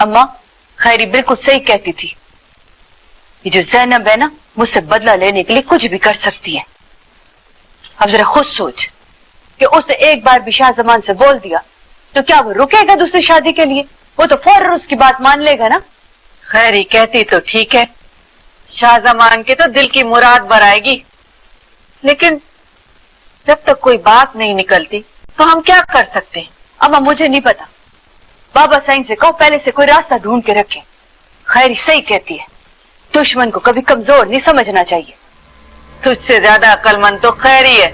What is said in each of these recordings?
अम्मा, खैरी बिल्कुल सही कहती थी। ये जो ज़ैनब है ना, मुझसे बदला लेने के लिए कुछ भी कर सकती है। अब जरा खुद सोच कि उसने एक बार भी शाहजमान से बोल दिया तो क्या वो रुकेगा दूसरी शादी के लिए? वो तो फौरन उसकी बात मान लेगा ना। खैरी कहती तो ठीक है, शाहजमान के तो दिल की मुराद बराएगी, लेकिन जब तक कोई बात नहीं निकलती तो हम क्या कर सकते हैं? अम्मा मुझे नहीं पता, बाबा साईं से कहो पहले से कोई रास्ता ढूंढ के रखें। खैरी सही कहती है, दुश्मन को कभी कमजोर नहीं समझना चाहिए। तुझसे ज्यादा अक्लमंद तो खैरी है,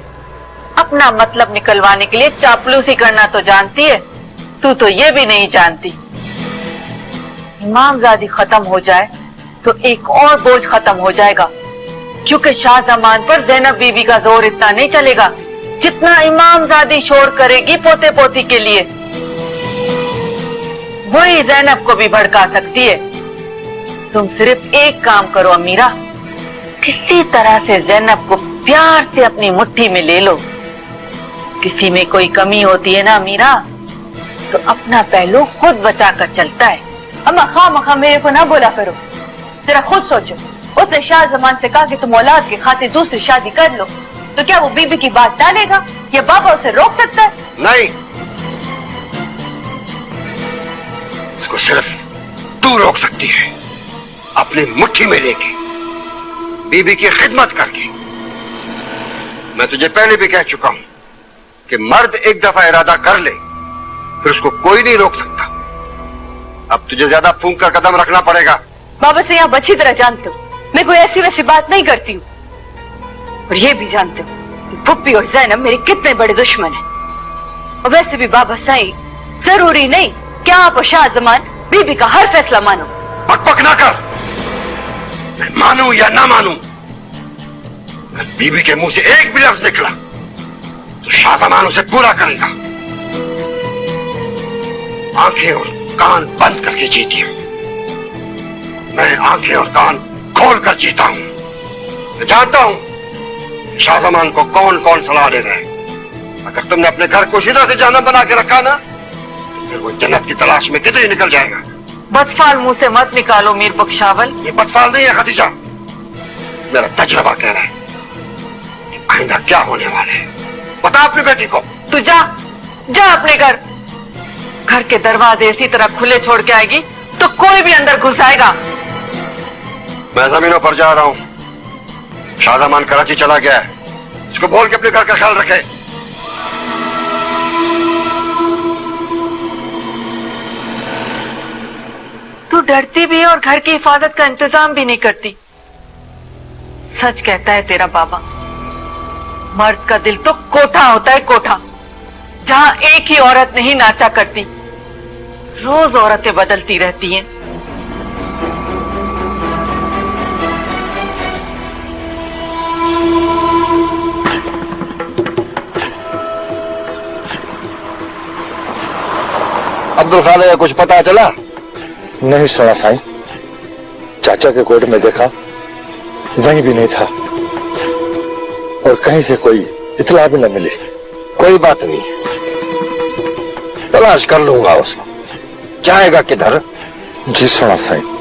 अपना मतलब निकलवाने के लिए चापलूसी करना तो जानती है, तू तो ये भी नहीं जानती। इमामजादी खत्म हो जाए तो एक और बोझ खत्म हो जाएगा, क्योंकि शाहजमान पर ज़ैनब बीबी का जोर इतना नहीं चलेगा जितना इमामजादी शोर करेगी पोते पोती के लिए। वही ज़ैनब को भी भड़का सकती है। तुम सिर्फ एक काम करो अमीरा, किसी तरह से ज़ैनब को प्यार से अपनी मुट्ठी में ले लो। किसी में कोई कमी होती है ना अमीरा, तो अपना पहलू खुद बचा कर चलता है। अम्मा खामखा मेरे को ना बोला करो, जरा खुद सोचो। उसने शाहजमान से कहा कि तुम औलाद के खातिर दूसरी शादी कर लो, तो क्या वो बीबी की बात टालेगा या बाबा उसे रोक सकता है? नहीं, उसको सिर्फ तू रोक सकती है, अपनी मुट्ठी में लेके, बीबी की खिदमत करके। मैं तुझे पहले भी कह चुका हूं कि मर्द एक दफा इरादा कर ले फिर उसको कोई नहीं रोक सकता। अब तुझे ज्यादा फूंक कर कदम रखना पड़ेगा। बाबा से आप अच्छी तरह जानते हो मैं कोई ऐसी वैसी बात नहीं करती हूँ, और ये भी जानते हो कि पुप्पी और ज़ैनब मेरे कितने बड़े दुश्मन हैं। और वैसे भी बाबा साईं, जरूरी नहीं कि आप और शाहजमान बीबी का हर फैसला मानो। बकबक ना कर, मैं मानूं या ना मानूं, बीबी के मुंह से एक भी लफ्ज निकला तो शाहजमान उसे पूरा करेगा। आंखें और कान बंद करके जीती हूं, मैं आंखें और कान खोल कर जीता हूं। मैं जानता हूं शाहजमान को कौन कौन सलाह दे रहे हैं। अगर तुमने अपने घर को सीधा से जहन्नम बना के रखा ना, तो फिर वो जन्नत की तलाश में किधर ही निकल जाएगा। बदफाल मुंह से मत निकालो मीर बख्शावल। ये बदफाल नहीं है खदीजा, मेरा तजुर्बा कह रहा है कि आइंदा क्या होने वाला है। बता अपनी बेटी को। तू जा अपने घर। घर के दरवाजे इसी तरह खुले छोड़ के आएगी तो कोई भी अंदर घुस आएगा। मैं जमीनों पर जा रहा हूं, शाहजमान कराची चला गया है, इसको बोल के अपने घर का ख्याल रखे। तू डरती भी है और घर की हिफाजत का इंतजाम भी नहीं करती। सच कहता है तेरा बाबा, मर्द का दिल तो कोठा होता है, कोठा, जहां एक ही औरत नहीं नाचा करती, रोज औरतें बदलती रहती हैं। अब्दुल खालिक का कुछ पता चला? नहीं सुना साईं, चाचा के कोर्ट में देखा, वहीं भी नहीं था और कहीं से कोई इतला भी न मिली। कोई बात नहीं, तलाश कर लूंगा उसको। जाएगा किधर? जी सुना साईं।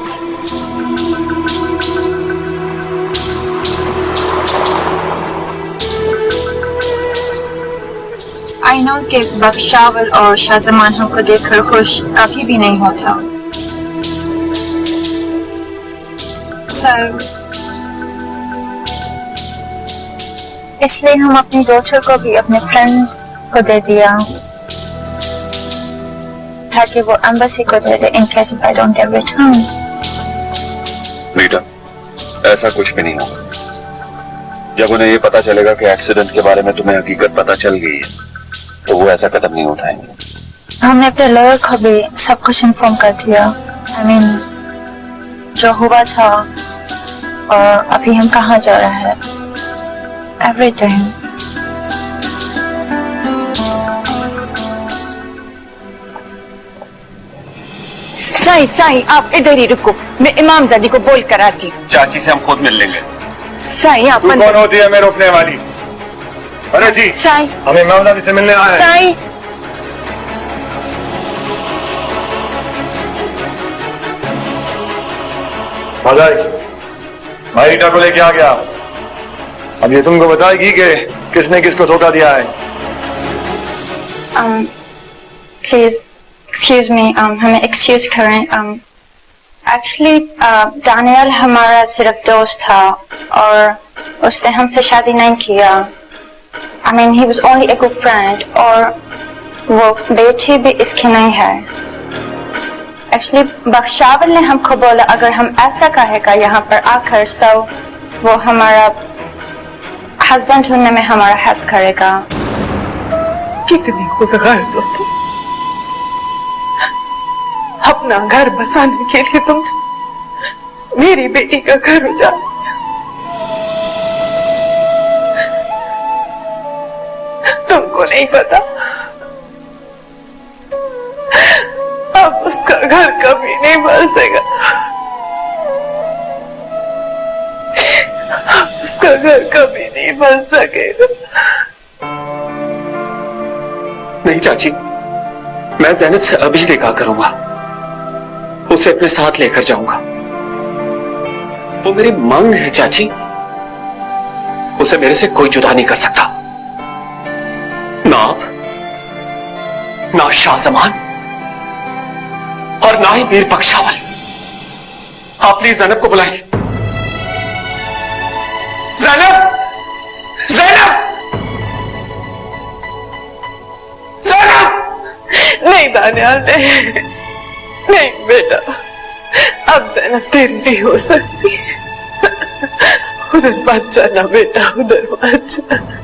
आई नो कि बख्शावल और शाहजमान को देखकर खुश कभी भी नहीं होता। इसलिए हम अपनी डॉटर को भी अपने फ्रेंड को दे दिया ताकि वो एम्बेसी को दे दे in case I don't get return. बेटा, ऐसा कुछ भी नहीं होगा। जब उन्हें ये पता चलेगा कि एक्सीडेंट के बारे में तुम्हें हकीकत पता चल गई है, तो वो ऐसा कदम नहीं उठाएंगे। हमने अपने लॉयर को भी सब कुछ इन्फॉर्म कर दिया। I mean, जो हुआ था और अभी हम कहाँ जा रहे हैं, एवरीथिंग। साईं आप इधर ही रुको, मैं इमामजादी को बोल कर आती हूँ। चाची से हम खुद मिल लेंगे। साईं आप कौन होती है मेरे रोकने वाली? अरे जी, साईं हमें इमामजादी से मिलने आए हैं। साईं मारिटा को लेके आ गया। अब ये तुमको बताएगी कि किसने किसको धोखा दिया है। प्लीज एक्सक्यूज मी, हमें एक्सक्यूज करें। एक्चुअली दानियल हमारा सिर्फ दोस्त था और उसने हमसे शादी नहीं किया। I mean, he was only a good friend, और वो बेटी भी इसकी नहीं है। एक्चुअली बख्शावल ने हमको बोला अगर हम ऐसा कहेगा यहाँ पर आकर सो वो हमारा हस्बैंड ढूंढने में हमारा हेल्प करेगा। कितनी खुदगर्ज हो तुम। अपना घर बसाने के लिए तुमने मेरी बेटी का घर उजाड़ दिया। तुमको नहीं पता अब उसका घर कभी नहीं बसेगा। अब उसका घर कभी नहीं बन सकेगा। नहीं चाची, मैं ज़ैनब से अभी निकाह करूंगा, उसे अपने साथ लेकर जाऊंगा। वो मेरी मांग है चाची, उसे मेरे से कोई जुदा नहीं कर सकता। ना आप, ना शाहजमान और ना ही मीर बख्शावल। आप प्लीज ज़ैनब को बुलाइए। ज़ैनब! ज़ैनब! ज़ैनब! नहीं दानियाल, नहीं बेटा, अब ज़ैनब तेरी नहीं हो सकती। उधर मत जाना बेटा, उधर मत जाना।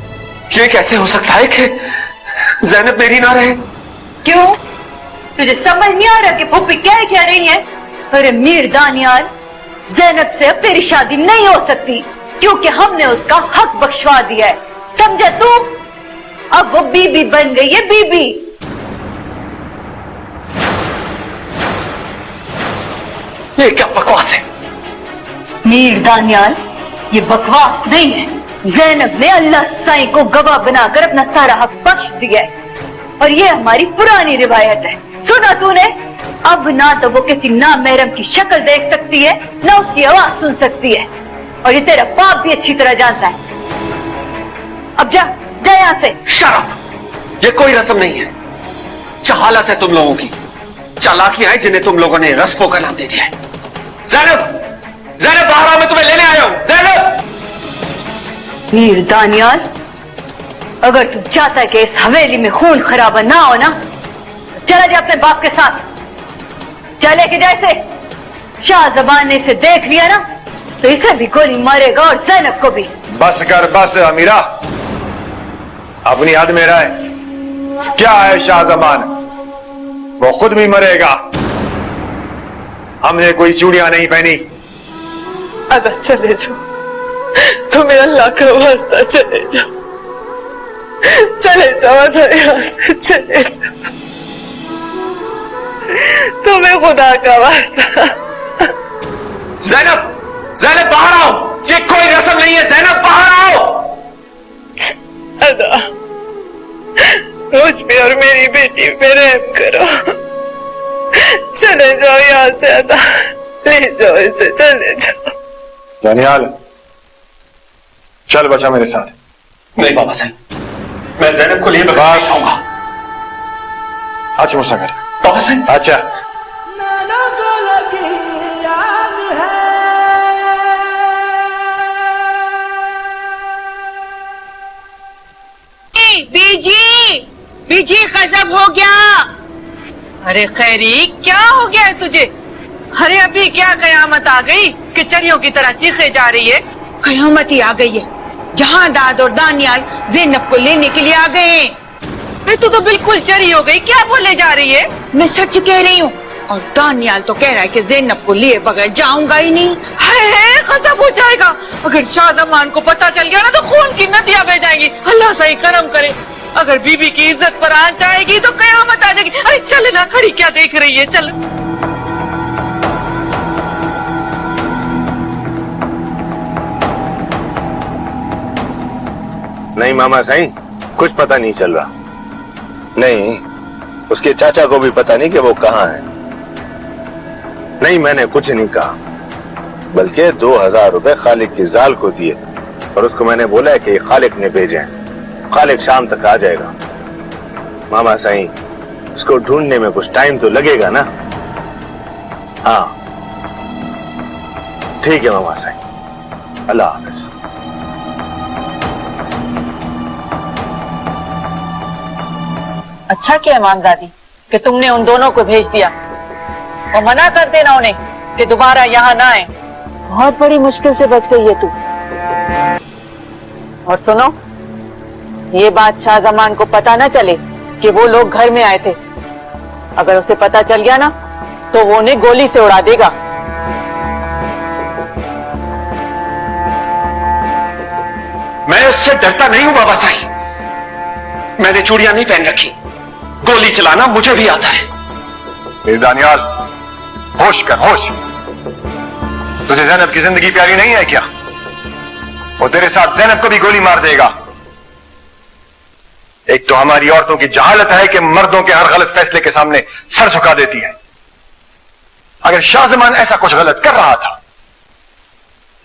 ये कैसे हो सकता है कि ज़ैनब मेरी ना रहे? क्यों? तुझे समझ नहीं आ रहा कि फूफी क्या रही है? अरे मीर दानियाल, ज़ैनब से अब तेरी शादी नहीं हो सकती क्योंकि हमने उसका हक बख्शवा दिया है, समझा तू? अब वो बीबी बन गई है, बीबी। ये क्या बकवास है? मीर दानियाल, ये बकवास नहीं है। ज़ैनब ने अल्लाह साईं को गवाह बनाकर अपना सारा हक बख्श दिया है और ये हमारी पुरानी रिवायत है। सुना तूने? अब ना तो वो किसी नामहरम की शक्ल देख सकती है, ना उसकी आवाज सुन सकती है, और ये तेरा बाप भी अच्छी तरह जानता है। अब जा यहाँ से। शराब! ये कोई रस्म नहीं है, जहालत है तुम लोगों की, चालाकियां हैं जिन्हें तुम लोगों ने रस्मों का नाम दे दिया है। ज़ैनब! ज़ैनब बाहर आओ, मैं तुम्हें लेने आया हूं। ज़ैनब! मीर दानियाल, अगर तू चाहता है कि इस हवेली में खून खराबा ना हो ना, तो चला जा अपने बाप के साथ। चले के जैसे शाहजबान ने इसे देख लिया ना तो इसे भी गोली मारेगा और ज़ैनब को भी। बस कर बस अमीरा, अपनी हद में रहे। क्या है शाहजबान, वो खुद भी मरेगा। हमने कोई चूड़ियां नहीं पहनी। अदा चले जाओ, तुम्हें अल्लाह का वास्ता चले जाओ, चले जाओ अदा, यहाँ से चले जाओ, तुम्हें खुदा का वास्ता। ज़ैनब! ज़ैनब बाहर आओ, ये कोई रस्म नहीं है। ज़ैनब बाहर आओ। अदा, मुझ पे और मेरी बेटी पे रहम करो, चले जाओ यहाँ से अदा, ले जाओ इसे, चले जाओ। दानियाल, चल बचा मेरे साथ। नहीं बाबा साहब, मैं ज़ैनब को लिए बगैर नहीं जाऊंगा। अच्छा मुझसे कर। बाबा साहब, अच्छा बीजी गजब हो गया। अरे खैरी, क्या हो गया है तुझे? अरे अभी क्या कयामत आ गई कि चरियों की तरह चीखे जा रही है? कयामत ही आ गई है। जहांदाद और दानियाल ज़ैनब को लेने के लिए आ गए हैं। तू तो बिल्कुल चरी हो गई, क्या बोले जा रही है? मैं सच कह रही हूँ, और दानियाल तो कह रहा है कि ज़ैनब को लिए बगैर जाऊंगा ही नहीं। है गजब हो जाएगा। अगर शाहजमान को पता चल गया ना तो खून की नदियां बह जाएंगी। अल्लाह सही करम करे। अगर बीबी की इज्जत पर आ जाएगी तो कयामत आ जाएगी। अरे चल ना, खड़ी क्या देख रही है, चल। नहीं मामा साईं, कुछ पता नहीं चल रहा। नहीं, उसके चाचा को भी पता नहीं कि वो कहाँ है। नहीं, मैंने कुछ नहीं कहा। बल्कि 2000 रुपए खालिक की जाल को दिए और उसको मैंने बोला है कि खालिक ने भेजे हैं। खालिक शाम तक आ जाएगा। मामा साईं, उसको ढूंढने में कुछ टाइम तो लगेगा ना। हाँ ठीक है मामा साईं, अल्लाह हाफिज। अच्छा किया इमामजादी कि तुमने उन दोनों को भेज दिया और मना कर देना उन्हें कि दोबारा यहाँ ना आए। बहुत बड़ी मुश्किल से बच गई है तू। और सुनो, ये बात शाहजमान को पता न चले कि वो लोग घर में आए थे। अगर उसे पता चल गया ना तो वो उन्हें गोली से उड़ा देगा। मैं उससे डरता नहीं हूं बाबा साईं। मैंने चूड़ियां नहीं पहन रखी। गोली चलाना मुझे भी आता है। मेरे दानियाल, होश कर होश। तुझे ज़ैनब की जिंदगी प्यारी नहीं है क्या? वो तेरे साथ ज़ैनब को भी गोली मार देगा। एक तो हमारी औरतों की जहालत है कि मर्दों के हर गलत फैसले के सामने सर झुका देती है। अगर शाहजमान ऐसा कुछ गलत कर रहा था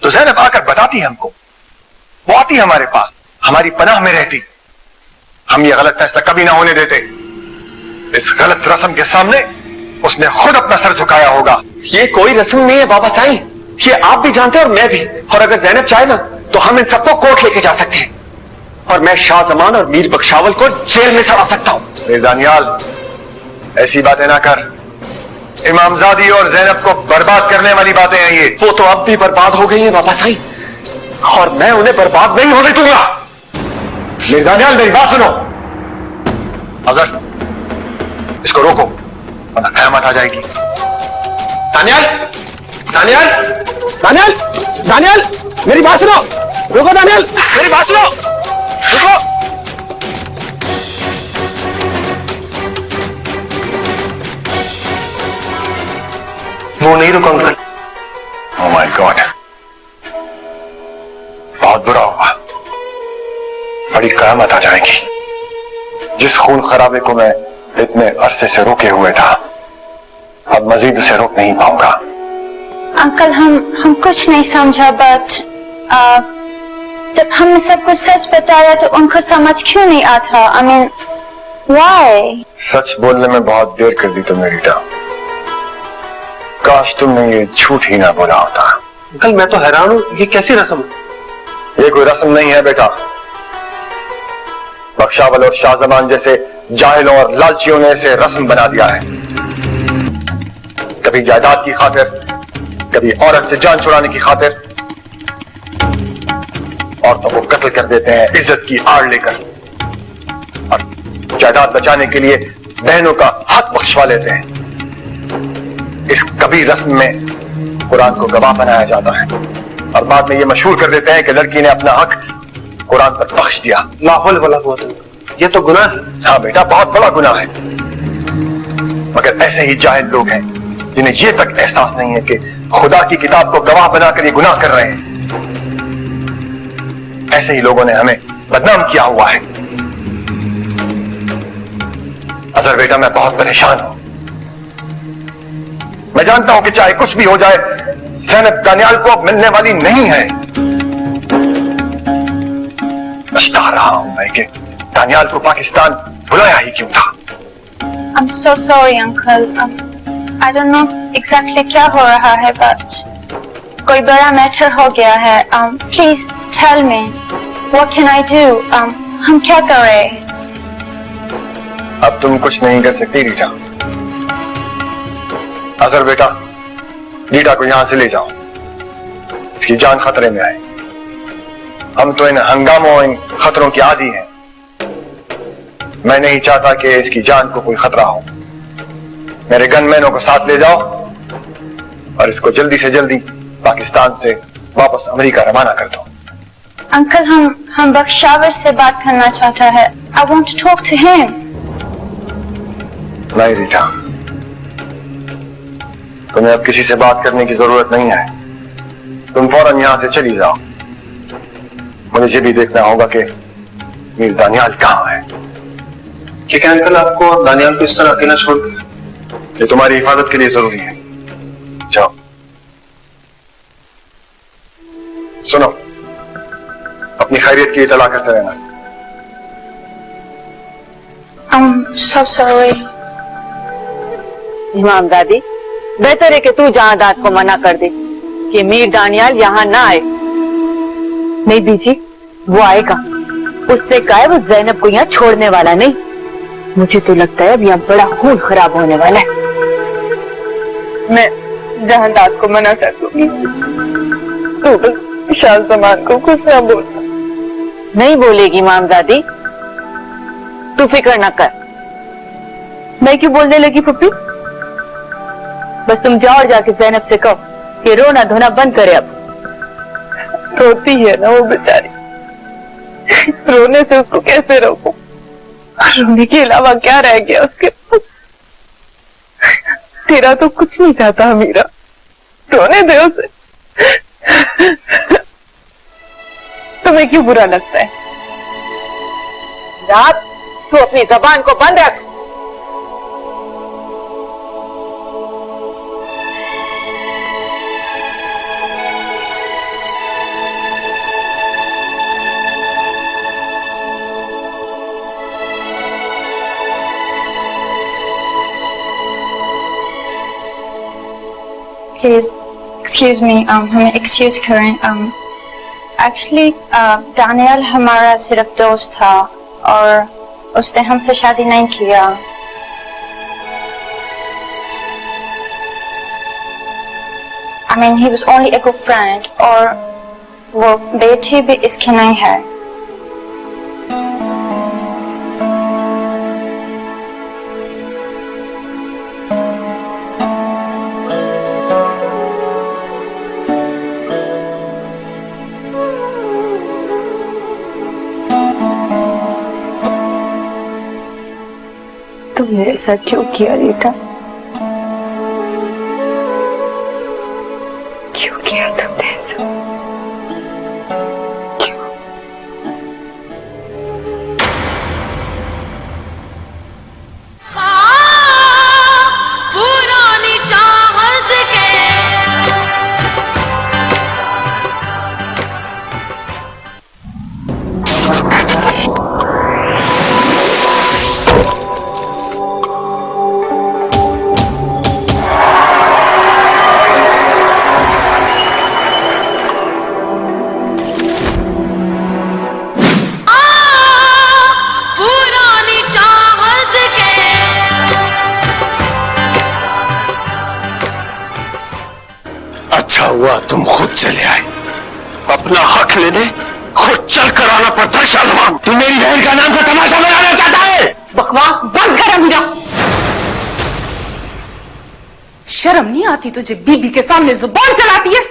तो ज़ैनब आकर बताती हमको। वो आती हमारे पास, हमारी पनाह में रहती। हम ये गलत फैसला कभी ना होने देते। इस गलत रस्म के सामने उसने खुद अपना सर झुकाया होगा। ये कोई रस्म नहीं है बाबा साईं, ये आप भी जानते हैं और मैं भी। और अगर ज़ैनब चाहे ना तो हम इन सबको कोर्ट लेके जा सकते हैं और मैं शाहजमान और मीर बख्शावल को जेल में सड़ा सकता हूं। मेरे दानियाल, ऐसी बातें ना कर। इमामजादी और ज़ैनब को बर्बाद करने वाली बातें हैं ये। वो तो अब भी बर्बाद हो गई है बाबा साईं और मैं उन्हें बर्बाद नहीं होने दूंगा। मेरे दानियाल, मेरी बात सुनो। अजहर, इसको रोको वरना कयामत आ जाएगी। दानियाल, दानियाल, दानियाल, दानियाल, मेरी बात सुनो। रुको दानियाल, मेरी बात सुनो। रुको। वो नहीं रुका अंकल। ओह माय गॉड, बहुत बुरा हुआ। बड़ी कयामत आ जाएगी। जिस खून खराबे को मैं इतने अरसे से रोके हुए था, अब मजीद उसे रोक नहीं पाऊंगा। अंकल, हम कुछ नहीं समझा, बट जब हमने सब कुछ सच बताया तो उनको समझ क्यों नहीं आता? I mean, why? सच बोलने में बहुत देर कर दी तुमने रीटा। काश तुमने ये झूठ ही ना बोला होता। अंकल, मैं तो हैरान हूं, ये कैसी रस्म? ये कोई रस्म नहीं है बेटा। बख्शावल और शाहजमान जैसे जाहिलों और लालचियों ने इसे रस्म बना दिया है। कभी जायदाद की खातिर, कभी औरत से जान छुड़ाने की खातिर औरतों को कत्ल कर देते हैं इज्जत की आड़ लेकर, और जायदाद बचाने के लिए बहनों का हक बख्शवा लेते हैं। इस कभी रस्म में कुरान को गवाह बनाया जाता है और बाद में ये मशहूर कर देते हैं कि लड़की ने अपना हक कुरान पर बख्श दिया। लाहौल वाला हुआ तुम, ये तो गुनाह है। हाँ बेटा, बहुत बड़ा गुनाह है। मगर ऐसे ही जाहिल लोग हैं जिन्हें ये तक एहसास नहीं है कि खुदा की किताब को गवाह बनाकर ये गुनाह कर रहे हैं। ऐसे ही लोगों ने हमें बदनाम किया हुआ है। अजहर बेटा, मैं बहुत परेशान हूं। मैं जानता हूं कि चाहे कुछ भी हो जाए, ज़ैनब दानियाल को अब मिलने वाली नहीं है। पछता रहा हूं मैं कि दानियाल को पाकिस्तान बुलाया ही क्यों था। I'm so sorry, uncle. I don't know exactly क्या हो रहा है, but कोई बड़ा मैटर हो गया है। Please tell me, what can I do? हम क्या करें? अब तुम कुछ नहीं कर सकती रीटा। अजहर बेटा, रीटा को यहां से ले जाओ। इसकी जान खतरे में है। हम तो इन हंगामों, इन खतरों की आदी हैं। मैं नहीं चाहता कि इसकी जान को कोई खतरा हो। मेरे गनमैनों को साथ ले जाओ और इसको जल्दी से जल्दी पाकिस्तान से वापस अमेरिका रवाना कर दो। अंकल, हम बख्शावर से बात करना चाहता है। I want to talk to him. नहीं रीटा, तुम्हें अब किसी से बात करने की जरूरत नहीं है। तुम फौरन यहां से चली जाओ। मुझे ये भी देखना होगा कि मीर दानियाल कहां है। ठीक है अंकल, आपको दानियाल को इस तरह अकेला छोड़कर? ये तुम्हारी हिफाजत के लिए जरूरी है। जाओ। सुनो, अपनी खैरियत की इतला करते रहना। I'm so sorry. इमामजादी, बेहतर है कि तू जहादात को मना कर दे कि मीर दानियाल यहाँ ना आए। नहीं बीजी, वो आएगा। उसने कहा है वो जैनब को यहाँ छोड़ने वाला नहीं। मुझे तो लगता है अब यहाँ बड़ा खून खराब होने वाला है। मैं जहादात को मना कर दूंगी, तू बस शाह जमान को कुछ ना बोलना। नहीं बोलेगी इमामजादी, तू फिक्र न कर। मैं क्यों बोलने लगी फुप्पी? बस तुम जाओ और जाके जैनब से कहो कि रोना धोना बंद करे अब। रोती है ना वो बेचारी, रोने से उसको कैसे रोकूं? रोने के अलावा क्या रह गया उसके पास? तेरा तो कुछ नहीं चाहता मीरा, रोने दे उसे। तुम्हें क्यों बुरा लगता है? रात, तू अपनी जबान को बंद रख। Please excuse me. हमें excuse करें. Actually, दानियाल हमारा सिर्फ दोस्त था और उसने हमसे शादी नहीं किया। I mean, he was only a good friend और वो बेटी भी इसकी नहीं है। तुमने ऐसा क्यों किया रीटा? क्यों किया तुमने ऐसा? क्यों? पुरानी चाहत के अच्छा हुआ तुम खुद चले आए। अपना हक लेने खुद चल कर आना पड़ता है शाहजमान। तू मेरी बहन का नाम का तमाशा बनाना चाहता है? बकवास बंद कर अमीरा। शर्म नहीं आती तुझे? बीबी के सामने जुबान चलाती है।